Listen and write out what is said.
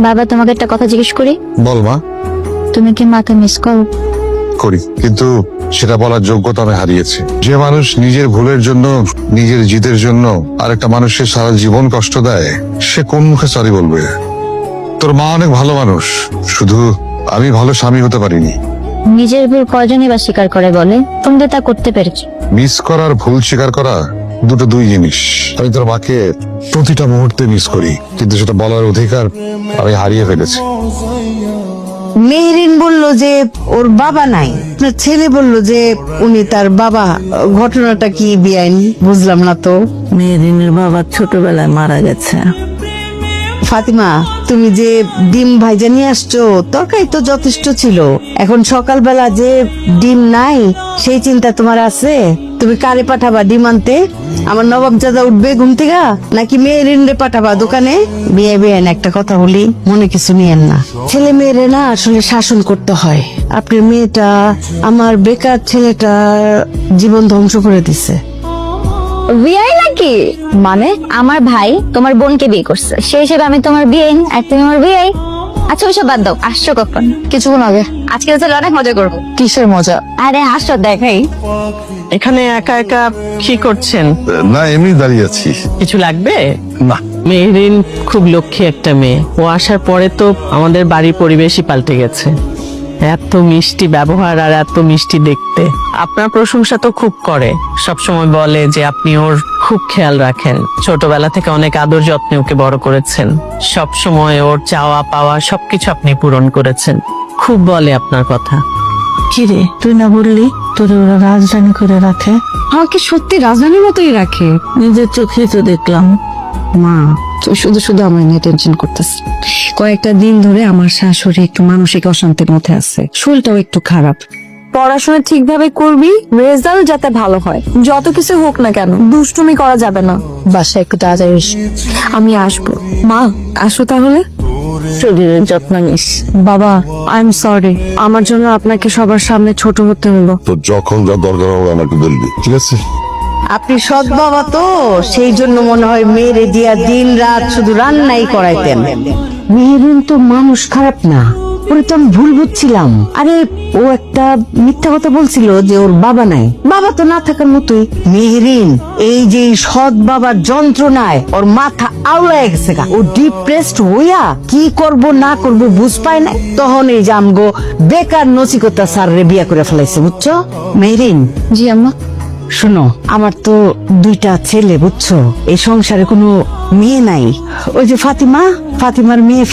বাবা, তোমাকে একটা কথা জিজ্ঞেস করি। বল মা। তুমি কি মাকে মিস করো? করি, কিন্তু সেটা বলার যোগ্যতা আমি হারিয়েছি। যে মানুষ নিজের ভুলের জন্য, নিজের জিতের জন্য আরেকটা মানুষের সারা জীবন কষ্ট দেয়, সে কোন মুখে সরি বলবে? তোর মা অনেক ভালো মানুষ, শুধু আমি ভালো স্বামী হতে পারিনি। নিজের ভুল কয়জনই বা স্বীকার করে বলে? তুমি তো তা করতে পেরেছো। মিস করার ভুল স্বীকার করা দুই জিনিস। আমি তোর মাকে প্রতিটা মুহূর্তে মিস করি, কিন্তু সেটা বলার অধিকার আমি হারিয়ে ফেলেছি। মেহরিন বলল যে ওর বাবা নাই, আপনার ছেলে বলল যে উনি তার বাবা। ঘটনাটা কি বেআইনি বুঝলাম না তো। মেহরিনের বাবা ছোটবেলায় মারা গেছে। ফাতিমা, তুমি যে ডিম ভাইজা নিয়ে আসছো, তরকারি তো যথেষ্ট ছিল। এখন সকালবেলা যে ডিম নাই সেই চিন্তা তোমার আছে? তুমি কারে পাঠাবা ডিম আনতে? আমার নবাবজাদা উঠবে ঘুম থেকে, নাকি মেয়েরিন রে পাঠাবা দোকানে? বিয়ে বিয়ে একটা কথা বলি, মনে কিছু নিয়েন না। ছেলে মেয়েরে না আসলে শাসন করতে হয়। আপনার মেয়েটা আমার বেকার ছেলেটা জীবন ধ্বংস করে দিছে। বিয়ে নাকি? মানে আমার ভাই তোমার বোনকে বিয়ে করছে, সেই হিসেবে আমি তোমার বিয়ে আর তুমি আমার বিয়ে। আচ্ছা ওইসব বাদ দাও, আসছো কখন? কিছুক্ষণ আগে। আজকে তো অনেক মজা করবো। কিসের মজা? আরে আসো দেখাই। এখানে একা একা কি করছেন? না, এমনি দাঁড়িয়ে আছি। কিছু লাগবে? না। মেহরিন খুব লক্ষ্মী একটা মেয়ে। ও আসার পরে তো আমাদের বাড়ির পরিবেশই পাল্টে গেছে। এত মিষ্টি ব্যবহার আর এত মিষ্টি দেখতে। আপনার প্রশংসা তো খুব করে, সব সময় বলে যে আপনি ওর খুব খেয়াল রাখেন। ছোটবেলা থেকে অনেক আদর যত্নে ওকে বড় করেছেন। সব সময় ওর চাওয়া পাওয়া সবকিছু আপনি পূরণ করেছেন। খুব বলে আপনার কথা। কিরে, তুই না বললি তোর ওরা রাজধানী করে রাখে? আমাকে সত্যি রাজধানীর মতোই রাখে। নিজের চোখেই তো দেখলাম। মা, তুই শুধু শুধু আমার নিয়ে টেনশন করতেছিস। কয়েকটা দিন ধরে আমার শাশুড়ি একটু মানসিক অশান্তির মধ্যে আছে, শরীরটাও একটু খারাপ। পড়াশোনা ঠিকভাবে করবি, রেজাল্ট যাতে ভালো হয়। যত কিছু হোক না কেন, দুষ্টুমি করা যাবে না। বাসায় একটু তাড়াতাড়ি এসো। আমি আসবো। মা, আসো তাহলে। শরীরের যত্ন নিস। বাবা, আই এম সরি, আমার জন্য আপনাকে সবার সামনে ছোট হতে হলো। তো যখন যা দরকার হবে আমাকে বলবি, ঠিক আছে? আপনি সৎ বাবা তো, সেই জন্য মনে হয় মেয়েরে দিয়া দিন রাত শুধু রান্নাই করাইতেন। মেহরিন তো মানুষ খারাপ না, ওরে তো আমি ভুল বুঝছিলাম। আরে ও একটা মিথ্যা কথা বলছিল যে ওর বাবা নাই। বাবা তো না থাকার মতোই। মেহরিন এই যে সৎ বাবার যন্ত্রণায় ওর মাথা আউলায় গেছে গা। ও ডিপ্রেসড হইয়া কি করব না করব বুঝ পায় না। তখন এই যে আমগো বেকার নচিকতা স্যাররে বিয়া করে ফেলাইছে, বুঝছো? মেহরিন। জি আম্মা। শোনো, আমার তো দুইটা ছেলে, বুঝছো? এই সংসারে কোনো মেয়ে নাই। ওই যে ফাতিমার মেয়ে